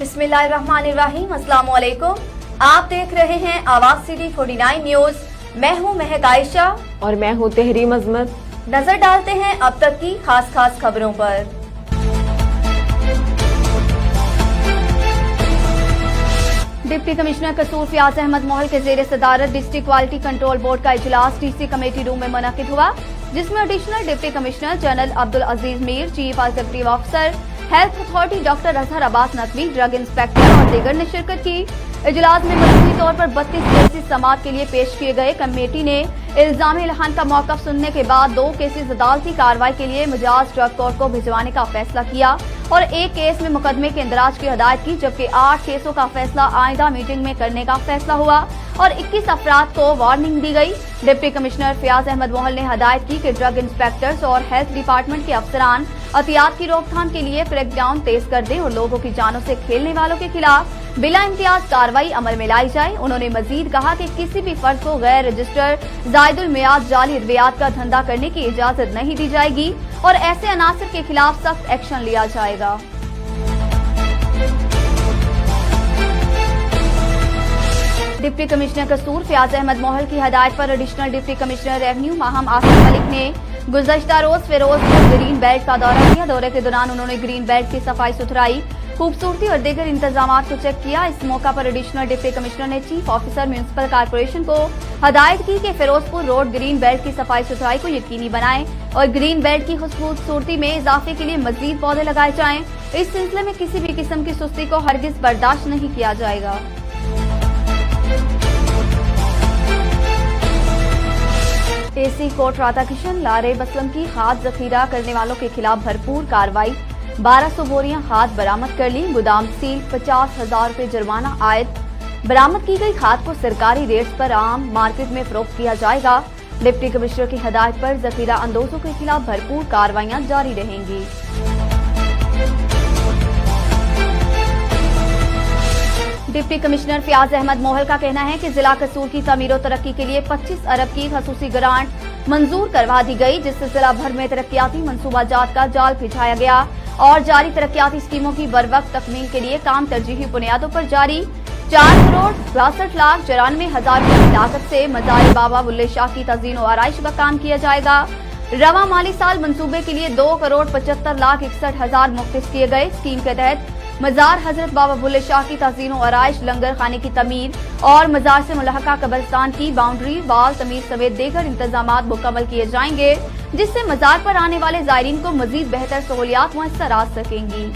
बिस्मिल्लाहिर्रहमानिर्रहीम। अस्सलाम वालेकुम। आप देख रहे हैं आवाज सिटी 49 न्यूज। मैं हूं महक आयशा और मैं हूं तहरीम अजमत। नजर डालते हैं अब तक की खास खबरों पर। डिप्टी कमिश्नर कसूर फयाज अहमद मोहल के जेर सदारत डिस्ट्रिक्ट क्वालिटी कंट्रोल बोर्ड का इजलास डीसी कमेटी रूम में मुनक्किद हुआ, जिसमें additional deputy commissioner general Abdul Aziz Mir, chief executive officer health authority doctor Azhar Abbas Naqvi, drug inspector और दीगर ने शिरकत की। इजलास में मजबूती तौर पर 32 केसेस समाअत के लिए पेश किए गए। कमेटी ने इल्जामी इल्हान का मौक़िफ़ सुनने के बाद 2 केसेस अदालती कार्रवाई के लिए मिजाज ड्रग कोर्ट को भिजवाने का फैसला किया और 1 केस में मुकदमे के इंदराज की हदायत की, जबकि 8 केसों का फैसला आइंदा मीटिंग में करने का फैसला हुआ और 21 अफराद को वार्निंग दी गई। डिप्टी कमिश्नर फयाज अहमद मोहल ने हदायत की कि ड्रग इंस्पेक्टर्स और हेल्थ डिपार्टमेंट के अफसरान अतियात की रोकथाम के लिए क्रैकडाउन तेज कर दें और लोगों की जानों से खेलने वालों के खिलाफ बिला इम्तियाज कार्रवाई अमल में लाई जाए। उन्होंने मजीद कहा कि किसी भी फर्द को गैर रजिस्टर्ड जायदुल मियाद जाली अद्वियात का धंधा करने की इजाजत नहीं दी जाएगी और ऐसे अनासर के खिलाफ सख्त एक्शन लिया जाएगा। डिप्टी कमिश्नर कसूर फयाज अहमद मोहल की हदायत पर additional deputy commissioner revenue Maham Asif Malik ने गुज़श्ता रोज फिरोजपुर ग्रीन बेल्ट का दौरा किया। दौरे के दौरान उन्होंने ग्रीन बेल्ट की सफाई सुथराई, खूबसूरती और दीगर इंतजामात को चेक किया। इस मौका पर एडिशनल डिप्टी कमिश्नर ने चीफ ऑफिसर म्युनिसिपल कॉर्पोरेशन को हदायत की कि फिरोजपुर रोड ग्रीन बेल्ट की सफाई सुथराई को यकीनी बनाएं और ग्रीन बेल्ट की खूबसूरती में इजाफे के लिए मजीद पौधे लगाए जाएं। इस सिलसिले में किसी भी किस्म की सुस्ती को हरगिज बर्दाश्त नहीं किया जाएगा। एसी कोर्ट राधाकिशन लारे बसलम की खाद जखीरा करने वालों के खिलाफ भरपूर कार्रवाई। 1200 बोरियां खाद बरामद कर ली। गोदाम सील, 50,000 रुपए जुर्माना आयद। बरामद की गई खाद को सरकारी रेट्स पर आम मार्केट में फरोख्त किया जाएगा। डिप्टी कमिश्नर की हदायत पर जखीरा अंदोजों के खिलाफ भरपूर कार्रवाइयां जारी रहेंगी। डिप्टी कमिश्नर फयाज अहमद मोहल का कहना है कि जिला कसूर की तमीर और तरक्की के लिए 25 अरब की खसूसी ग्रांट मंजूर करवा दी गई, जिससे जिला भर में तरक्याती मंसूबाजात का जाल बिछाया गया और जारी तरक्याती स्कीमों की बरवक्त तकमील के लिए काम तरजीही बुनियादों पर जारी। 4,62,94,000 रुपए की लागत से मजार बाबा बुल्ले शाह की तज़ीन और आराइश का काम किया जाएगा। रवा माली साल मंसूबे के लिए 2,75,61,000 मुख्तस किए गए। स्कीम के तहत मजार हजरत बाबा बुल्ले शाह की तज़ीन और आराइश, लंगर खाने की तमीर और मजार से मुल्हका कब्रिस्तान की बाउंड्री वाल तमीर समेत दीगर इंतजामात मुकम्मल किए जाएंगे, जिससे मजार पर आने वाले ज़ायरीन को मजीद बेहतर सहूलियात मुयस्सर आ सकेंगी।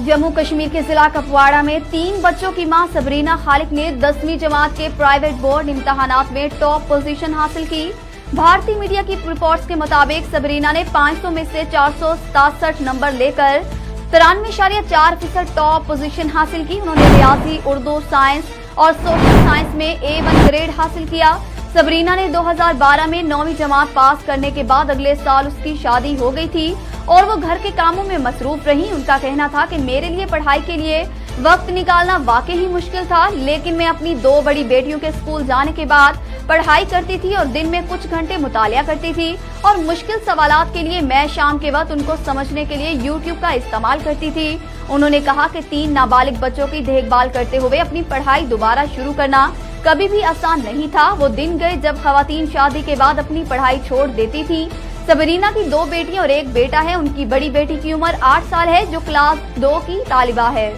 जम्मू कश्मीर के जिला कपवाड़ा में 3 बच्चों की मां सबरीना खालिक ने 10वीं जमात के प्राइवेट बोर्ड इम्तहानात में टॉप पोजीशन हासिल की। भारतीय मीडिया की रिपोर्ट्स के मुताबिक सबरीना ने 500 में से 467 नंबर लेकर 93.4% टॉप पोजीशन हासिल की। उन्होंने रियाजी, उर्दू, साइंस और सोशल साइंस में A1 ग्रेड हासिल किया। सबरीना ने 2012 में 9वीं जमात पास करने के बाद अगले साल उसकी शादी हो गई थी और वो घर के कामों में मसरूफ रही। उनका कहना था कि मेरे लिए पढ़ाई के लिए वक्त निकालना वाकई ही मुश्किल था, लेकिन मैं अपनी 2 बड़ी बेटियों के स्कूल जाने के बाद पढ़ाई करती थी और दिन में कुछ घंटे मुतालिया करती थी और मुश्किल सवालात के लिए मैं शाम के वक्त उनको समझने के लिए YouTube का इस्तेमाल करती थी। उन्होंने कहा कि 3 नाबालिग बच्चों की देखभाल करते हुए अपनी पढ़ाई दोबारा शुरू करना कभी भी आसान नहीं था। वो दिन गए जब खवातीन शादी के बाद अपनी पढ़ाई छोड़ देती थी। सबरीना की 2 बेटियां और 1 बेटा है। उनकी बड़ी बेटी की उम्र 8 साल है, जो क्लास 2 की तालिबा है।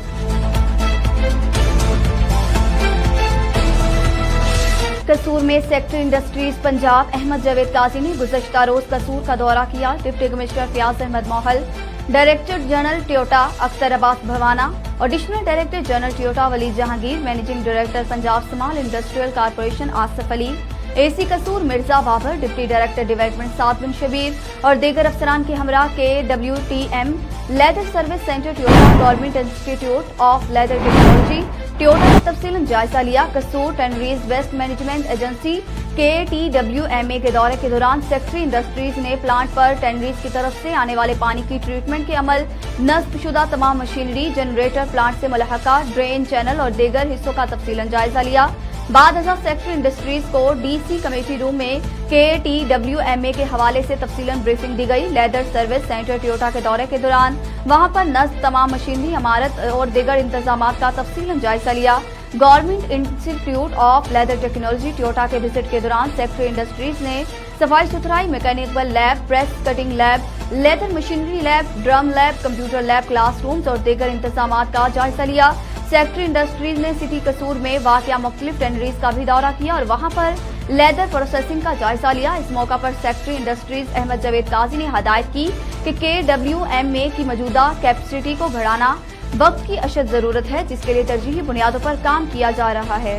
कसूर में सेक्टर इंडस्ट्रीज पंजाब अहमद जावेद काजी ने गुज़श्ता रोज कसूर का दौरा किया। Deputy commissioner Fayyaz Ahmad Mohal, director general TEVTA Akhtar Abbas Bhawana, additional director general TEVTA Wali Jahangir, managing director Punjab small industrial corporation Asif Ali, AC Kasur Mirza Babar, deputy director development Saad bin Shabbir और दीगर अफसरान के हमरा के WTM leather service centre TEVTA, government institute of leather technology TEVTA का तफसीलन जायजा लिया। Kasur tanneries waste management agency KTWMA के दौरे के दौरान सेक्रेटरी इंडस्ट्रीज ने प्लांट पर टेनरीज की तरफ से आने वाले पानी की ट्रीटमेंट के अमल, नस्ब शुदा तमाम मशीनरी, जनरेटर, प्लांट से मुल्हका ड्रेन चैनल और दीगर हिस्सों का तफसीलन जायजा लिया। बाद अज़ा सेक्रेटरी इंडस्ट्रीज को डीसी कमेटी रूम में KTWMA के हवाले से तफसीलन ब्रीफिंग दी गई। लेदर सर्विस सेंटर टोयोटा के दौरे के दौरान वहां पर नस्ब तमाम मशीनरी, इमारत और दीगर इंतजामात का तफसीलन जायजा लिया। Government institute of leather technology TEVTA के विजिट के दौरान सेक्रेटरी इंडस्ट्रीज ने सफाई सुथराई, mechanical lab, press cutting lab, leather machinery lab, drum lab, computer lab, classrooms और दीगर इंतजामात का जायजा लिया। सेक्रेटरी इंडस्ट्रीज ने सिटी कसूर में वाक़या मुख्तलिफ टेनरीज का भी दौरा किया और वहां पर लेदर प्रोसेसिंग का जायजा लिया। इस मौका पर सेक्रेटरी इंडस्ट्रीज अहमद जावेद काजी ने हदायत की कि KWMA की मौजूदा कैपेसिटी को बढ़ाना वक्त की अशद जरूरत है, जिसके लिए तरजीही बुनियादों पर काम किया जा रहा है।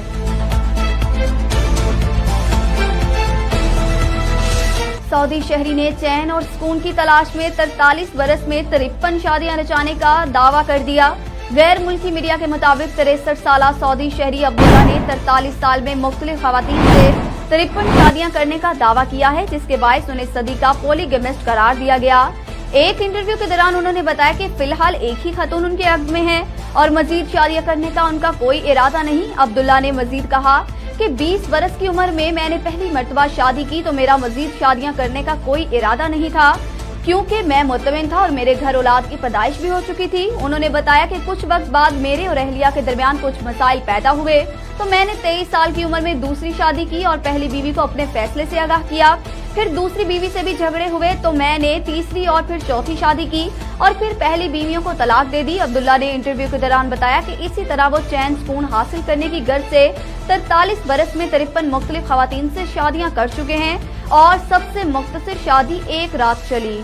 सऊदी शहरी ने चैन और सुकून की तलाश में 43 बरस में 53 शादियां रचाने का दावा कर दिया। गैर मुल्की मीडिया के मुताबिक 63 साला सऊदी शहरी अब्दुल्ला ने 43 साल में मुख्तलिफ खवातीन से 53 शादियां करने का दावा किया है, जिसके बायस उन्हें सदी का पॉलीगैमिस्ट करार दिया गया। एक इंटरव्यू के दौरान उन्होंने बताया कि फिलहाल एक ही खतून उनके अक़्द में है और मजीद शादियां करने का उनका कोई इरादा नहीं। अब्दुल्ला ने मजीद कहा कि 20 बरस की उम्र में मैंने पहली मर्तबा शादी की तो मेरा मजीद शादियां करने का कोई इरादा नहीं था, क्योंकि मैं मुतमिन था और मेरे घर औलाद की पैदाइश भी हो चुकी थी। उन्होंने बताया कि कुछ वक्त बाद मेरे और अहलिया के दरमियान कुछ मसाइल पैदा हुए तो मैंने 23 साल की उम्र में दूसरी शादी की और पहली बीवी को अपने फैसले से आगाह किया। फिर दूसरी बीवी से भी झगड़े हुए तो मैंने तीसरी और फिर चौथी शादी की और फिर पहली बीवियों को तलाक दे दी। अब्दुल्ला ने इंटरव्यू के दौरान बताया कि इसी तरह वो चैन सुकून हासिल करने की गर्ज से 43 बरस में 53 मुख्तलिफ खवातीन से शादियां कर चुके हैं और सबसे मुख्तसर शादी एक रात चली।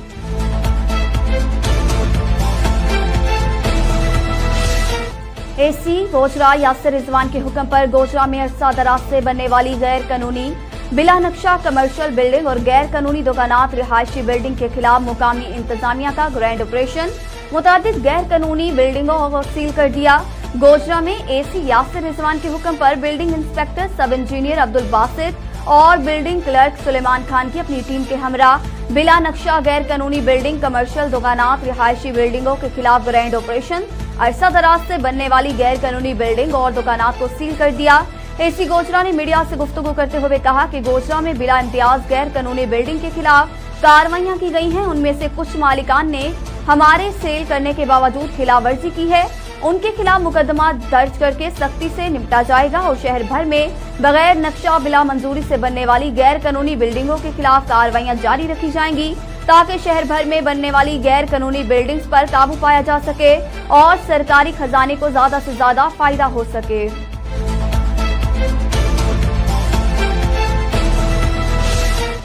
AC गोजरा यासिर रिजवान के हुक्म पर गोजरा में अरसा दराज से बनने वाली गैर कानूनी बिला नक्शा कमर्शियल बिल्डिंग और गैर कानूनी दुकानात रिहायशी बिल्डिंग के खिलाफ मुकामी इंतजामिया का ग्रैंड ऑपरेशन। मुतादिद गैर कानूनी बिल्डिंगों को सील कर दिया। गोजरा में AC यासिर रिजवान के हुक्म पर बिल्डिंग इंस्पेक्टर सब इंजीनियर अब्दुल बासित और बिल्डिंग क्लर्क सुलेमान खान की अपनी टीम के हमरा बिला नक्शा गैर कानूनी बिल्डिंग, कमर्शियल दुकानात, रिहायशी बिल्डिंगों के खिलाफ ग्रैंड ऑपरेशन। अरसा दराज से बनने वाली गैर कानूनी बिल्डिंग और दुकानात को सील कर दिया। AC गोजरा ने मीडिया से गुफ्तगू करते हुए कहा कि गोजरा में बिला इम्तियाज गैर कानूनी बिल्डिंग के खिलाफ कार्रवाइयां की गई हैं। उनमें से कुछ मालिकान ने हमारे सेल करने के बावजूद खिलाफवर्जी की है। उनके खिलाफ मुकदमा दर्ज करके सख्ती से निपटा जाएगा और शहर भर में बगैर नक्शा बिला मंजूरी से बनने वाली गैर कानूनी बिल्डिंगों के खिलाफ कार्रवाइयां जारी रखी जाएंगी, ताकि शहर भर में बनने वाली गैर कानूनी बिल्डिंग्स पर काबू पाया जा सके और सरकारी खजाने को ज्यादा से ज्यादा फायदा हो सके।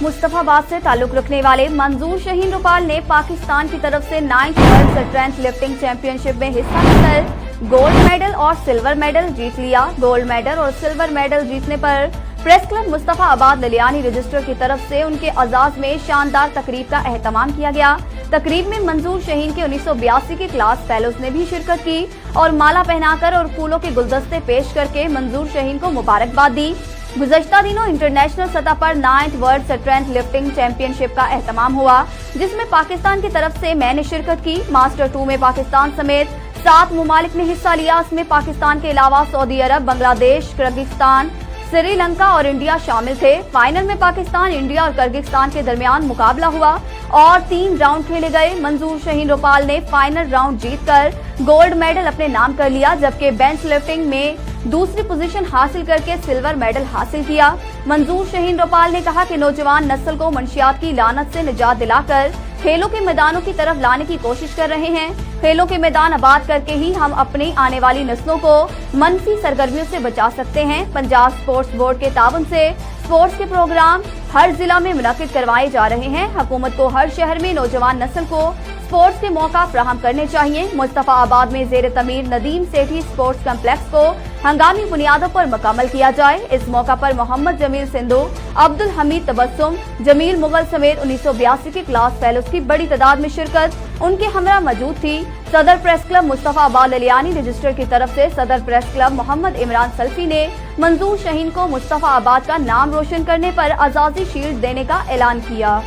मुस्तफाबाद से ताल्लुक रखने वाले मंजूर शहीन रुपाल ने पाकिस्तान की तरफ से 9th world strength lifting championship में हिस्सा लेकर गोल्ड मेडल और सिल्वर मेडल जीत लिया। गोल्ड मेडल और सिल्वर मेडल जीतने पर प्रेस क्लब मुस्तफाबाद ललियानी रजिस्टर की तरफ से उनके एजाज में शानदार तकरीब का एहतमाम किया गया। तकरीब में मंजूर शहीन के 1982 के क्लास फेलोज ने भी शिरकत की और माला पहनाकर और फूलों के गुलदस्ते पेश करके मंजूर शहीन को मुबारकबाद दी। गुज़श्ता दिनों इंटरनेशनल सतह पर 9th world strength lifting championship का एहतमाम हुआ, जिसमें पाकिस्तान की तरफ से मैंने शिरकत की। मास्टर 2 में पाकिस्तान समेत 7 मुमालिक ने हिस्सा लिया। इसमें पाकिस्तान के अलावा सऊदी अरब, बांग्लादेश, किर्गिस्तान, श्रीलंका और इंडिया शामिल थे। फाइनल में पाकिस्तान, इंडिया और किर्गिस्तान के दरमियान मुकाबला हुआ और 3 राउंड खेले गए। मंजूर शहीन रुपाल ने फाइनल राउंड जीतकर गोल्ड मेडल अपने नाम कर लिया, जबकि बेंच लिफ्टिंग में दूसरी पोजीशन हासिल करके सिल्वर मेडल हासिल किया। मंजूर शहीन रुपाल ने कहा कि नौजवान नस्ल को मंशियात की लानत से निजात दिलाकर खेलों के मैदानों की तरफ लाने की कोशिश कर रहे हैं। खेलों के मैदान आबाद करके ही हम अपनी आने वाली नस्लों को मनफी सरगर्मियों से बचा सकते हैं। पंजाब स्पोर्ट्स बोर्ड के ताबन से स्पोर्ट्स के प्रोग्राम हर जिला में मुनक्किद करवाए जा रहे हैं। हुकूमत को हर शहर में नौजवान नस्ल को स्पोर्ट्स के मौका फराहम करने चाहिए। मुस्तफाबाद में जेर तमीर नदीम सेठी स्पोर्ट्स कम्प्लेक्स को हंगामी बुनियादों पर मुकम्मल किया जाए। इस मौका पर मोहम्मद जमील सिंधु, अब्दुल हमीद तबस्सुम, जमील मुगल समेत 1982 के क्लास फेलोज की बड़ी तादाद में शिरकत उनके हमरा मौजूद थी। सदर प्रेस क्लब मुस्तफाबाद ललियानी रजिस्टर की तरफ से सदर प्रेस क्लब मोहम्मद इमरान सल्फी ने मंजूर शहीन को मुस्तफाबाद का नाम रोशन करने पर आजादी शील्ड देने का ऐलान किया।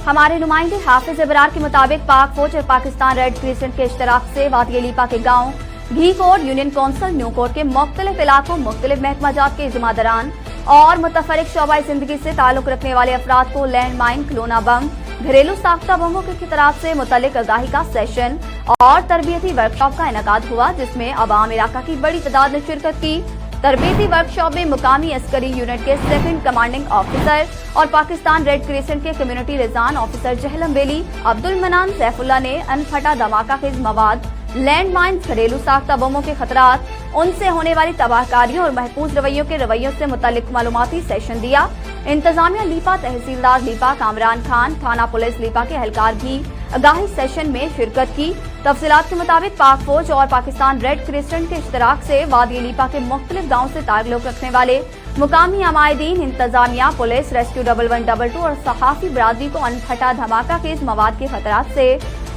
हमारे नुमाइंदे हाफिज इबरार के मुताबिक पाक फौज और पाकिस्तान रेड क्रिसेंट के इश्तराक से वादी लीपा के गांव Ghi Kot, union council, New Kot के मुख्तलिफ इलाकों, मुख्तलिफ महकमाजात के जिम्मेदारान और मुतफरिक शोबाई जिंदगी से ताल्लुक रखने वाले अफराद को लैंड माइन, खिलौना बम, घरेलू साख्ता बमों के खतरात से मुतल्लिक आगाही का सेशन और तरबियती वर्कशॉप का इनेकाद हुआ, जिसमें अवाम इलाका की बड़ी तादाद ने शिरकत की। तरबियती वर्कशॉप में मुकामी अस्करी यूनिट के सेकंड कमांडिंग ऑफिसर और पाकिस्तान रेड क्रिसेंट के कम्युनिटी लिजान ऑफिसर जहलम वेली अब्दुल मनान सैफुल्ला ने अनफटा धमाका खेज मवाद, लैंड माइन्स, घरेलू साख्ता बमों के खतरात, उनसे होने वाली तबाहकारियों और महफूज रवैयों से मुतल्लिक मालूमाती सेशन दिया। इंतजामिया लीपा, तहसीलदार लीपा कामरान खान, थाना पुलिस लीपा के एहलकार भी आगाही सेशन में शिरकत की। तफसीलात के मुताबिक पाक फौज और पाकिस्तान रेड क्रिसेंट के इश्तराक से वादी लीपा के मुख्तलिफ गाँव से ताल्लुक रखने वाले मुकामी अमायदीन, इंतजामिया, पुलिस, रेस्क्यू 1112 और सहाफी बरादरी को अनफटा धमाका खेज मवाद के खतरात से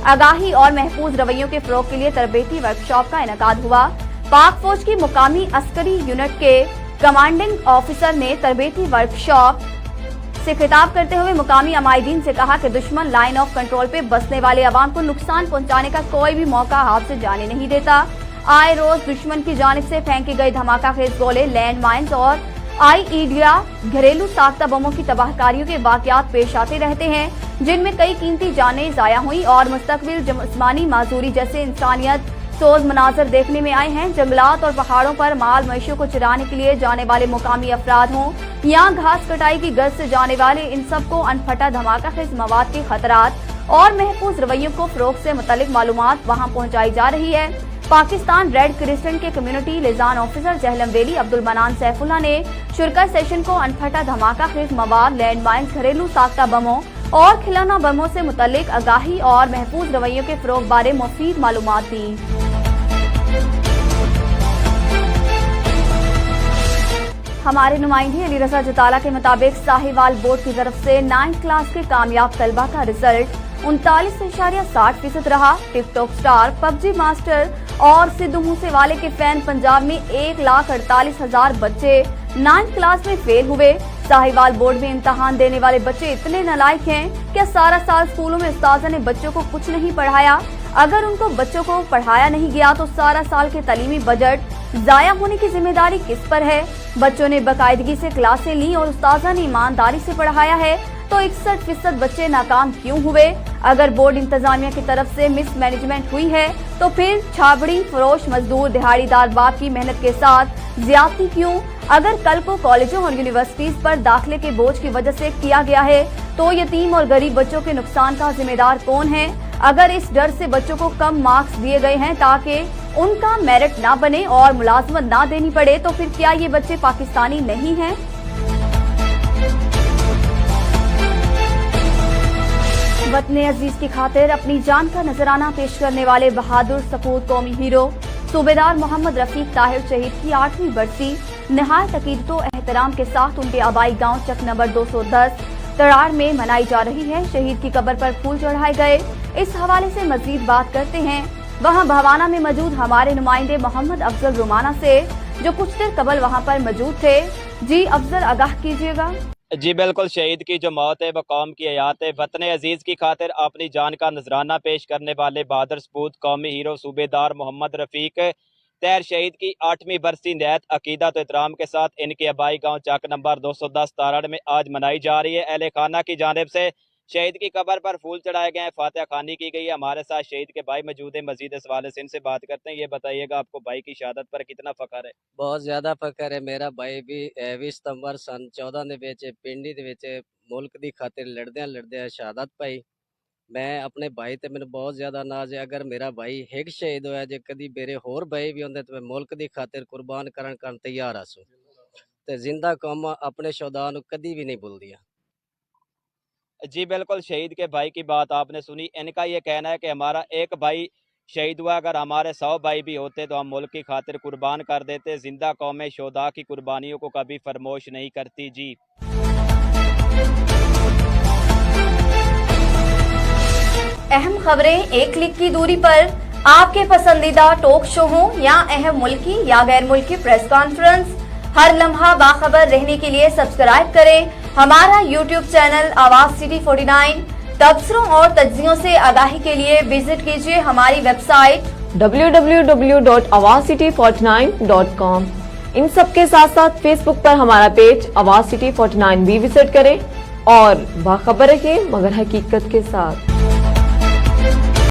आगाही और महफूज रवैयों के फरोग के लिए तरबेती वर्कशॉप का इनेकाद हुआ। पाक फौज की मुकामी अस्करी यूनिट के कमांडिंग ऑफिसर ने तरबेती वर्कशॉप से खिताब करते हुए मुकामी अमायदीन से कहा कि दुश्मन लाइन ऑफ कंट्रोल पे बसने वाले अवाम को नुकसान पहुंचाने का कोई भी मौका हाथ से जाने नहीं देता। आए रोज दुश्मन की जानिब से फेंके गए धमाका खेज गोले, लैंड माइन्स और आईईडिया, घरेलू साख्ता बमों की तबाहकारियों के वाकयात पेश आते रहते हैं, जिनमें कई कीमती जानें जाया हुई और मुस्तकबिल जिस्मानी माजूरी जैसे इंसानियत सोज मनाजर देखने में आए हैं। जंगलात और पहाड़ों पर माल मवेशियों को चराने के लिए जाने वाले मुकामी अफराद हों या घास कटाई की गर्ज से जाने वाले, इन सबको अनफटा धमाका खेज मवाद के खतरात और महफूज रवैयों को फरोग से मुतल्लिक मालूमात वहां पहुंचाई जा रही है। पाकिस्तान रेड क्रिसेंट के कम्युनिटी लिजान ऑफिसर जहलम वेली अब्दुल मनान सैफुल्ला ने शिरकत सेशन को अनफटा धमाका खेज मवाद, लैंड माइन्स, घरेलू साख्ता बमों और खिलौना बमों से मुतल्लिक आगाही और महफूज रवैयों के फरोग बारे मुफीद मालूमात दी। हमारे नुमाइंदे अली रजा जताला के मुताबिक साहिवाल बोर्ड की तरफ से 9th क्लास के कामयाब तलबा का रिजल्ट 39.60% रहा। टिकटॉक स्टार, पबजी मास्टर और सिद्धू मूसेवाले के फैन पंजाब में 1,48,000 बच्चे 9th क्लास में फेल हुए। साहिवाल बोर्ड में इम्तहान देने वाले बच्चे इतने नालायक हैं कि सारा साल स्कूलों में उस्ताद ने बच्चों को कुछ नहीं पढ़ाया। अगर उनको बच्चों को पढ़ाया नहीं गया तो सारा साल के तालीमी बजट जाया होने की जिम्मेदारी किस पर है? बच्चों ने बाकायदगी से क्लासें ली और उस्तादा ने ईमानदारी से पढ़ाया है, तो 61% बच्चे नाकाम क्यों हुए? अगर बोर्ड इंतजामिया की तरफ से मिस मैनेजमेंट हुई है तो फिर छाबड़ी, फरोश, मजदूर, दिहाड़ीदार बाप की मेहनत के साथ ज्यादती क्यों? अगर कल को कॉलेजों और यूनिवर्सिटीज पर दाखिले के बोझ की वजह से किया गया है तो यतीम और गरीब बच्चों के नुकसान का जिम्मेदार कौन है? अगर इस डर से बच्चों को कम मार्क्स दिए गए हैं ताकि उनका मेरिट ना बने और मुलाजमत ना देनी पड़े, तो फिर क्या ये बच्चे पाकिस्तानी नहीं हैं? वतन अजीज की खातिर अपनी जान का नजराना पेश करने वाले बहादुर सपूत कौमी हीरो सूबेदार मोहम्मद रफीक ताहिर शहीद की 8वीं बरसी निहायत अकीदत व एहतराम के साथ उनके आबाई गांव चक नंबर 210 तराड़ में मनाई जा रही है। शहीद की कब्र पर फूल चढ़ाए गए। इस हवाले से मजीद बात करते हैं वहां भवाना में मौजूद हमारे नुमाइंदे मोहम्मद अफजल रुमाना से, जो कुछ देर कबल वहां पर मौजूद थे। जी अफजल, आगाह कीजिएगा। जी बिल्कुल, शहीद की जो मौत है वो कौम की हयात है। वतन अजीज की खातिर अपनी जान का नजराना पेश करने वाले बहादुर सपूत कौमी हीरो सूबेदार मोहम्मद रफीक तैर शहीद की 8वीं बरसी नहायत अकीदत एहतराम के साथ इनके आबाई गांव चक नंबर 210 तारड़ में आज मनाई जा रही है। अहले खाना की जानिब से शहीद की कब्र पर फूल चढ़ाए गए हैं, फातिहा खानी की गई है। हमारे साथ शहीद के भाई मौजूद है। मजीद इस हवाले से इनसे बात करते हैं। ये बताइएगा, आपको भाई की शहादत पर कितना फख्र है? बहुत ज़्यादा फख्र है। मेरा भाई भी 20 सितंबर सन 14 ਦੇ ਵਿੱਚ ਪਿੰਡੀ ਦੇ ਵਿੱਚ ਮੁਲਕ ਦੀ ਖਾਤਰ ਲੜਦਿਆਂ ਸ਼ਹਾਦਤ ਪਾਈ। ਮੈਂ ਆਪਣੇ ਭਾਈ ਤੇ ਮੈਨੂੰ ਬਹੁਤ ਜ਼ਿਆਦਾ ਨਾਜ਼ ਹੈ। ਅਗਰ ਮੇਰਾ ਭਾਈ ਇੱਕ ਸ਼ਹੀਦ ਹੋਇਆ, ਜੇ ਕਦੀ ਮੇਰੇ ਹੋਰ ਭਾਈ ਵੀ ਹੁੰਦੇ ਤਾਂ ਮੈਂ ਮੁਲਕ ਦੀ ਖਾਤਰ ਕੁਰਬਾਨ ਕਰਨ ਤਿਆਰ ਆਸੂ। ਤੇ ਜ਼ਿੰਦਾ ਕੌਮਾਂ ਆਪਣੇ ਸ਼ੁਹਦਾ ਨੂੰ कभी भी नहीं भूलदियां। जी बिल्कुल, शहीद के भाई की बात आपने सुनी। इनका ये कहना है कि हमारा एक भाई शहीद हुआ, अगर हमारे 100 भाई भी होते तो हम मुल्क की खातिर कुर्बान कर देते। जिंदा कौमें शोदा की कुर्बानियों को कभी फरमोश नहीं करती। जी अहम खबरें एक क्लिक की दूरी पर, आपके पसंदीदा टॉक शो हो या अहम मुल्की या गैर मुल्की प्रेस कॉन्फ्रेंस, हर लम्हा बाखबर रहने के लिए सब्सक्राइब करें हमारा YouTube चैनल आवाज सिटी 49। तबसरों और तज्जियों से आगाही के लिए विजिट कीजिए हमारी वेबसाइट www.awazcity49.com। इन सब के साथ साथ फेसबुक पर हमारा पेज आवाज सिटी 49 भी विजिट करें और बाखबर रहिए मगर हकीकत के साथ।